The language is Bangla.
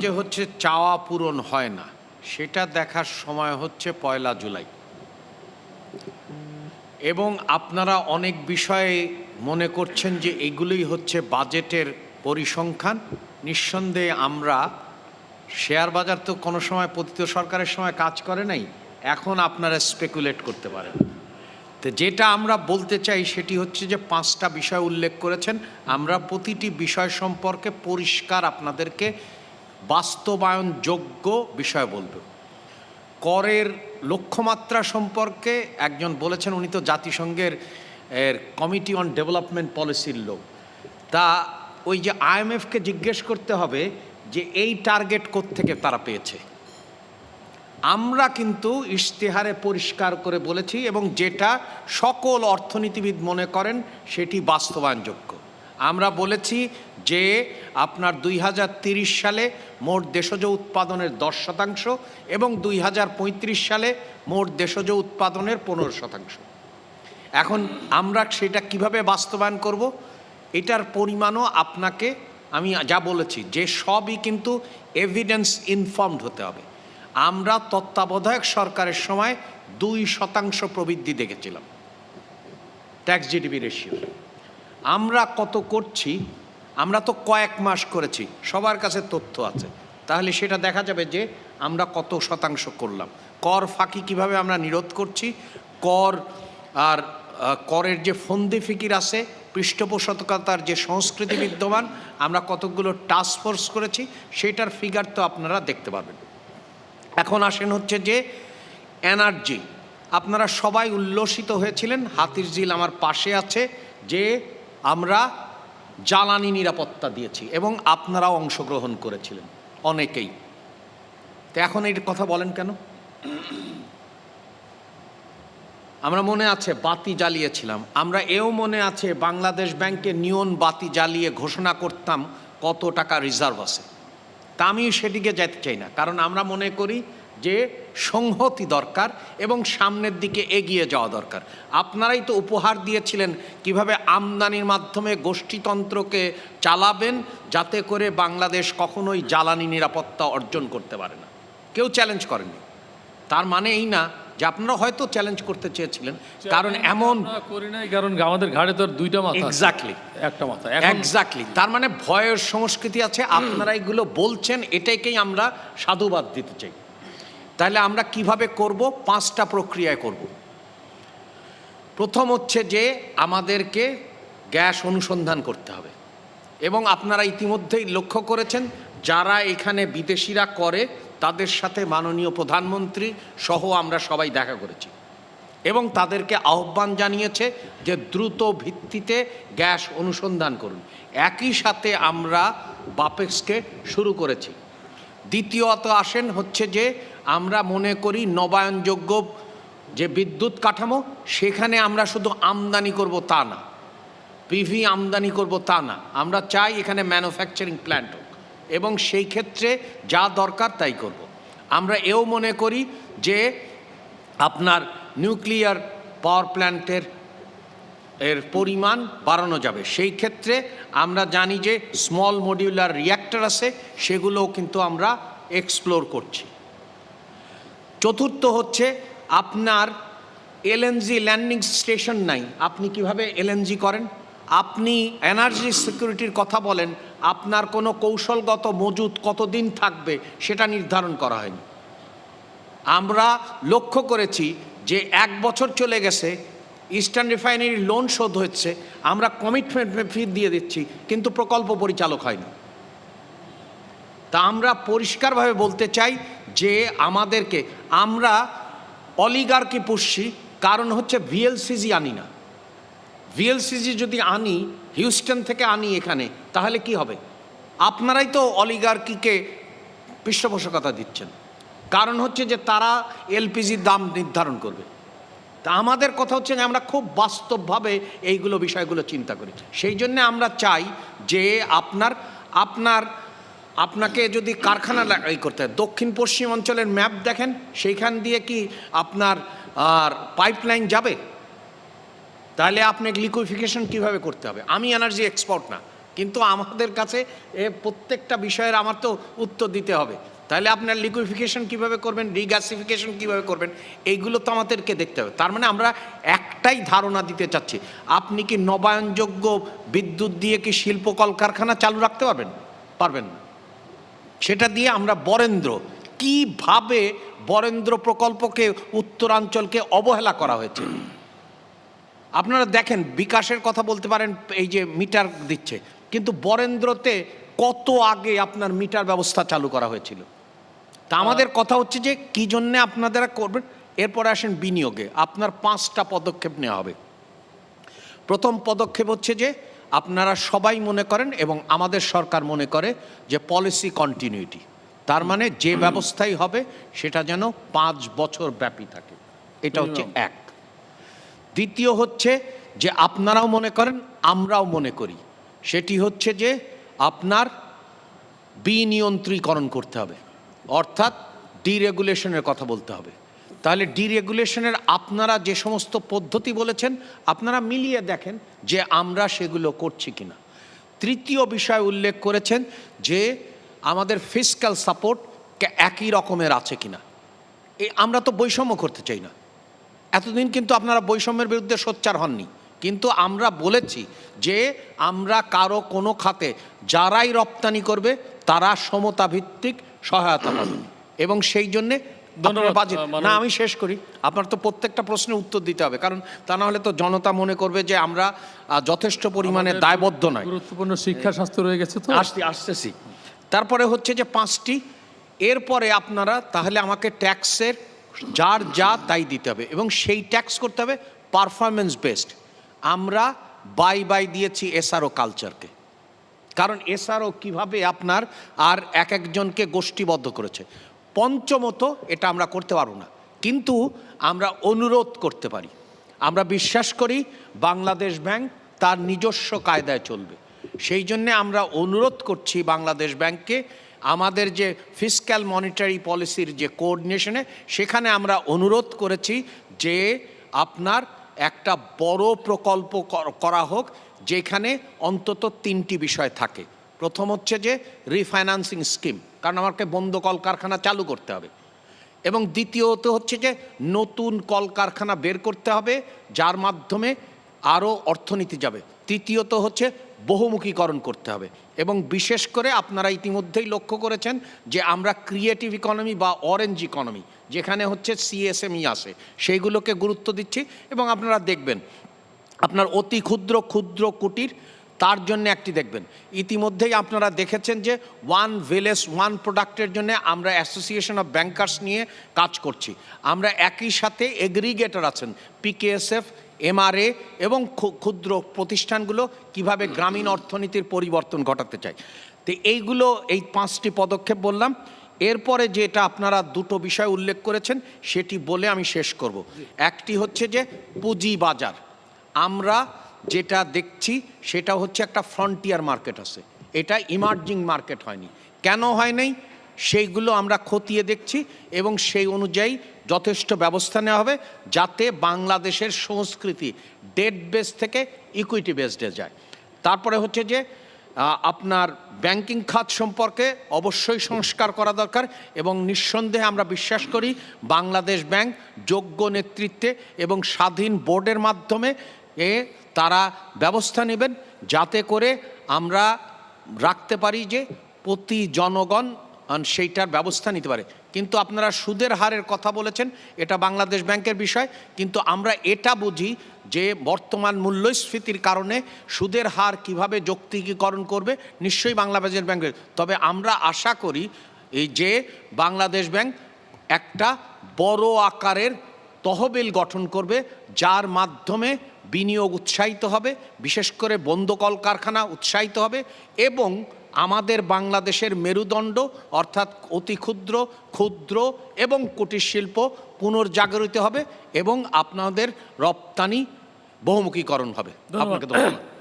যে হচ্ছে চাওয়া পূরণ হয় না, সেটা দেখার সময় হচ্ছে 1 জুলাই। এবং আপনারা অনেক বিষয়ে মনে করছেন যে এগুলোই হচ্ছে বাজেটের পরিসংখ্যান। নিঃসন্দেহে আমরা শেয়ার বাজার তো কোনো সময় পতিত সরকারের সময় কাজ করে নাই, এখন আপনারা স্পেকুলেট করতে পারেন। তো যেটা আমরা বলতে চাই সেটি হচ্ছে যে 5টা বিষয় উল্লেখ করেছেন, আমরা প্রতিটি বিষয় সম্পর্কে পরিষ্কার আপনাদেরকে বাস্তবায়নযোগ্য বিষয় বলব। করের লক্ষ্যমাত্রা সম্পর্কে একজন বলেছেন, উনি তো জাতিসংঘের কমিটি অন ডেভেলপমেন্ট পলিসির লোক, তা ওই যে IMF-কে জিজ্ঞেস করতে হবে যে এই টার্গেট কোত্থেকে তারা পেয়েছে। আমরা কিন্তু ইশতেহারে পরিষ্কার করে বলেছি এবং যেটা সকল অর্থনীতিবিদ মনে করেন সেটি বাস্তবায়নযোগ্য। আমরা বলেছি যে আপনার 2030 সালে মোট দেশজ উৎপাদনের 10% এবং 2035 সালে মোট দেশজ উৎপাদনের 15%। এখন আমরা সেটা কিভাবে বাস্তবায়ন করব, এটার পরিমাণও আপনাকে আমি যা বলেছি যে সবই কিন্তু এভিডেন্স ইনফর্মড হতে হবে। আমরা তত্ত্বাবধায়ক সরকারের সময় 2% প্রবৃদ্ধি দেখেছিলাম ট্যাক্স জিডিপি রেশিও। আমরা কত করছি, আমরা তো কয়েক মাস করেছি, সবার কাছে তথ্য আছে, তাহলে সেটা দেখা যাবে যে আমরা কত শতাংশ করলাম। কর ফাঁকি কিভাবে আমরা নিরোধ করছি, কর আর করের যে ফন্দি ফিকির আছে, পৃষ্ঠপোষকতার যে সংস্কৃতি বিদ্যমান, আমরা কতগুলো টাস্ক ফোর্স করেছি, সেটার ফিগার তো আপনারা দেখতে পাবেন। এখন আসেন হচ্ছে যে এনার্জি, আপনারা সবাই উল্লসিত হয়েছিলেন, হাতির ঝিল আমার পাশে আছে, যে আমরা জ্বালানি নিরাপত্তা দিয়েছি এবং আপনারাও অংশগ্রহণ করেছিলেন অনেকেই। তো এখন এই কথা বলেন কেন? আমরা মনে আছে বাতি জ্বালিয়েছিলাম, আমরা এও মনে আছে বাংলাদেশ ব্যাংকে নিয়ন বাতি জ্বালিয়ে ঘোষণা করতাম কত টাকা রিজার্ভ আছে। তা আমি সেদিকে যেতে চাই না, কারণ আমরা মনে করি যে সংহতি দরকার এবং সামনের দিকে এগিয়ে যাওয়া দরকার। আপনারাই তো উপহার দিয়েছিলেন কিভাবে আমদানির মাধ্যমে গোষ্ঠীতন্ত্রকে চালাবেন যাতে করে বাংলাদেশ কখনোই জ্বালানি নিরাপত্তা অর্জন করতে পারে না। কেউ চ্যালেঞ্জ করেনি। তার মানে এই না যে আপনারা হয়তো চ্যালেঞ্জ করতে চেয়েছিলেন, কারণ এমন করি নাই, কারণ আমাদের ঘাড়ে তো 2টা মাথা। এক্স্যাক্টলি, একটা মাথা। এক্স্যাক্টলি, তার মানে ভয়ের সংস্কৃতি আছে। আপনারা এগুলো বলছেন, এটাকেই আমরা সাধুবাদ দিতে চাই। তাহলে আমরা কিভাবে করব? 5টা প্রক্রিয়ায় করব। প্রথম হচ্ছে যে আমাদেরকে গ্যাস অনুসন্ধান করতে হবে এবং আপনারা ইতিমধ্যেই লক্ষ্য করেছেন যারা এখানে বিদেশিরা করে তাদের সাথে মাননীয় প্রধানমন্ত্রী সহ আমরা সবাই দেখা করেছি এবং তাদেরকে আহ্বান জানিয়েছে যে দ্রুত ভিত্তিতে গ্যাস অনুসন্ধান করুন। একই সাথে আমরা বাপেক্সকে শুরু করেছি। দ্বিতীয়ত আসেন হচ্ছে যে আমরা মনে করি নবায়নযোগ্য যে বিদ্যুৎ কাঠামো, সেখানে আমরা শুধু আমদানি করব তা না, পিভি আমদানি করব তা না, আমরা চাই এখানে ম্যানুফ্যাকচারিং প্ল্যান্ট হোক এবং সেই ক্ষেত্রে যা দরকার তাই করব। আমরা এও মনে করি যে আপনার নিউক্লিয়ার পাওয়ার প্ল্যান্টের পরিমাণ বাড়ানো যাবে। সেই ক্ষেত্রে আমরা জানি যে স্মল মডিউলার রিঅ্যাক্টর আছে, সেগুলোও কিন্তু আমরা এক্সপ্লোর করছি। চতুর্থ হচ্ছে আপনার এলএনজি ল্যান্ডিং স্টেশন নাই, আপনি কিভাবে এলএনজি করেন? আপনি এনার্জি সিকিউরিটির কথা বলেন, আপনার কোনো কৌশলগত মজুদ কতদিন থাকবে সেটা নির্ধারণ করা হয়নি। আমরা লক্ষ্য করেছি যে 1 বছর চলে গেছে, ইস্টার্ন রিফাইনারির লোন শোধ হচ্ছে, আমরা কমিটমেন্ট ফি দিয়ে দিচ্ছি, কিন্তু প্রকল্প পরিচালক হয়নি। তা আমরা পরিষ্কারভাবে বলতে চাই যে আমাদেরকে, আমরা অলিগার্কি পুষছি, কারণ হচ্ছে ভিএলসিজি আনি না। ভিএলসিজি যদি আনি, হিউস্টন থেকে আনি এখানে, তাহলে কি হবে? আপনারাই তো অলিগার্কিকে পৃষ্ঠপোষকতা দিচ্ছেন, কারণ হচ্ছে যে তারা এলপিজির দাম নির্ধারণ করবে। তা আমাদের কথা হচ্ছে যে আমরা খুব বাস্তবভাবে এইগুলো বিষয়গুলো চিন্তা করি। সেই জন্য আমরা চাই যে আপনাকে যদি কারখানা করতে হয়, দক্ষিণ পশ্চিম অঞ্চলের ম্যাপ দেখেন, সেইখান দিয়ে কি আপনার আর পাইপলাইন যাবে? তাহলে আপনাকে লিকুইফিকেশন কিভাবে করতে হবে? আমি এনার্জি এক্সপার্ট না, কিন্তু আমাদের কাছে প্রত্যেকটা বিষয়ের আমার তো উত্তর দিতে হবে। তাহলে আপনার লিকুইফিকেশন কিভাবে করবেন, রিগ্যাসিফিকেশন কিভাবে করবেন, এইগুলো তো আমাদেরকে দেখতে হবে। তার মানে আমরা একটাই ধারণা দিতে চাচ্ছি, আপনি কি নবায়নযোগ্য বিদ্যুৎ দিয়ে কি শিল্প কলকারখানা চালু রাখতে পারবেন? পারবেন না। সেটা দিয়ে আমরা বরেন্দ্র, কিভাবে বরেন্দ্র প্রকল্পকে উত্তরাঞ্চলকে অবহেলা করা হয়েছে। আপনারা দেখেন, বিকাশের কথা বলতে পারেন, এই যে মিটার দিচ্ছে, কিন্তু বরেন্দ্রতে কত আগে আপনার মিটার ব্যবস্থা চালু করা হয়েছিল। তা আমাদের কথা হচ্ছে যে কি জন্যে আপনারা করবেন। এরপরে আসেন বিনিয়োগে। আপনার 5টা পদক্ষেপ নেওয়া হবে। প্রথম পদক্ষেপ হচ্ছে যে আপনারা সবাই মনে করেন এবং আমাদের সরকার মনে করে যে পলিসি কন্টিনিউটি, তার মানে যে ব্যবস্থাই হবে সেটা যেন 5 বছর ব্যাপী থাকে। এটা হচ্ছে এক। দ্বিতীয় হচ্ছে যে আপনারাও মনে করেন, আমরাও মনে করি, সেটি হচ্ছে যে আপনার বিনিয়ন্ত্রীকরণ করতে হবে, অর্থাৎ ডিরেগুলেশনের কথা বলতে হবে। তাহলে ডিরেগুলেশনের আপনারা যে সমস্ত পদ্ধতি বলেছেন, আপনারা মিলিয়ে দেখেন যে আমরা সেগুলো করছি কিনা। তৃতীয় বিষয় উল্লেখ করেছেন যে আমাদের ফিসক্যাল সাপোর্ট একই রকমের আছে কিনা। আমরা তো বৈষম্য করতে চাই না। এতদিন কিন্তু আপনারা বৈষম্যের বিরুদ্ধে সোচ্চার হননি, কিন্তু আমরা বলেছি যে আমরা কারো কোনো খাতে যারাই রপ্তানি করবে তারা সমতা ভিত্তিক সহায়তা পাবে, এবং সেই জন্যে বাজেট না। আমি শেষ করি, আপনার তো প্রত্যেকটা প্রশ্নের উত্তর দিতে হবে, কারণ তা না হলে তো জনতা মনে করবে যে আমরা যথেষ্ট পরিমাণে দায়বদ্ধ নয়। গুরুত্বপূর্ণ শিক্ষা স্বাস্থ্য রয়ে গেছে, তো আসতেছি। তারপরে হচ্ছে যে 5টি, এরপরে আপনারা তাহলে আমাকে ট্যাক্সের যার যা তাই দিতে হবে, এবং সেই ট্যাক্স করতে হবে পারফরমেন্স বেসড। আমরা বাই দিয়েছি এসআরও কালচারকে, কারণ এসআরও কিভাবে আপনার আর এক একজনকে গোষ্ঠীবদ্ধ করেছে। পঞ্চমত, এটা আমরা করতে পারবো না, কিন্তু আমরা অনুরোধ করতে পারি। আমরা বিশ্বাস করি বাংলাদেশ ব্যাংক তার নিজস্ব কায়দায় চলবে, সেই জন্যে আমরা অনুরোধ করছি বাংলাদেশ ব্যাংককে, আমাদের যে ফিসক্যাল মনিটারি পলিসির যে কোঅর্ডিনেশনে, সেখানে আমরা অনুরোধ করেছি যে আপনার একটা বড় প্রকল্প করা হোক যেখানে অন্তত 3টি বিষয় থাকে। প্রথম হচ্ছে যে রিফাইন্যান্সিং স্কিম, কারণ আমাকে বন্ধ কলকারখানা চালু করতে হবে, এবং দ্বিতীয়ত হচ্ছে যে নতুন কলকারখানা বের করতে হবে যার মাধ্যমে আরও অর্থনীতি যাবে। তৃতীয়ত হচ্ছে বহুমুখীকরণ করতে হবে, এবং বিশেষ করে আপনারা ইতিমধ্যেই লক্ষ্য করেছেন যে আমরা ক্রিয়েটিভ ইকোনমি বা অরেঞ্জ ইকোনমি, যেখানে হচ্ছে সিএসএমই আসে, সেইগুলোকে গুরুত্ব দিচ্ছি। এবং আপনারা দেখবেন আপনার অতি ক্ষুদ্র কুটির, তার জন্য একটি দেখবেন, ইতিমধ্যেই আপনারা দেখেছেন যে 1 ভিলেজ 1 প্রোডাক্টের জন্য আমরা অ্যাসোসিয়েশন অফ ব্যাংকার্স নিয়ে কাজ করছি। আমরা একই সাথে এগ্রিগেটর আছেন, পিকেএসএফ, এমআরএ এবং ক্ষুদ্র প্রতিষ্ঠানগুলো কিভাবে গ্রামীণ অর্থনীতির পরিবর্তন ঘটাতে চায়। তো এইগুলো, এই 5টি পদক্ষেপ বললাম। এরপরে যেটা আপনারা 2টো বিষয় উল্লেখ করেছেন সেটি বলে আমি শেষ করব। একটি হচ্ছে যে পুঁজি বাজার। আমরা যেটা দেখছি সেটা হচ্ছে একটা ফ্রন্টিয়ার মার্কেট আছে, এটা ইমার্জিং মার্কেট হয়নি। কেন হয় নাই সেইগুলো আমরা খতিয়ে দেখছি, এবং সেই অনুযায়ী যথেষ্ট ব্যবস্থা নেওয়া হবে যাতে বাংলাদেশের সংস্কৃতি ডেট বেস থেকে ইকুইটি বেসডে যায়। তারপরে হচ্ছে যে আপনার ব্যাংকিং খাত সম্পর্কে অবশ্যই সংস্কার করা দরকার, এবং নিঃসন্দেহে আমরা বিশ্বাস করি বাংলাদেশ ব্যাংক যোগ্য নেতৃত্বে এবং স্বাধীন বোর্ডের মাধ্যমে তারা ব্যবস্থা নেবেন যাতে করে আমরা রাখতে পারি যে প্রতি জনগণ সেইটার ব্যবস্থা নিতে পারে। কিন্তু আপনারা সুদের হারের কথা বলেছেন, এটা বাংলাদেশ ব্যাংকের বিষয়, কিন্তু আমরা এটা বুঝি যে বর্তমান মূল্যস্ফীতির কারণে সুদের হার কিভাবে যৌক্তিকীকরণ করবে নিশ্চয়ই বাংলাদেশ ব্যাংকের। তবে আমরা আশা করি এই যে বাংলাদেশ ব্যাংক একটা বড় আকারের তহবিল গঠন করবে যার মাধ্যমে বিনিয়োগ উৎসাহিত হবে, বিশেষ করে বন্ধ কলকারখানা উৎসাহিত হবে, এবং আমাদের বাংলাদেশের মেরুদণ্ড অর্থাৎ অতি ক্ষুদ্র এবং কুটির শিল্প পুনর্জাগরিত হবে, এবং আপনাদের রপ্তানি বহুমুখীকরণ হবে। আপনাকে ধন্যবাদ।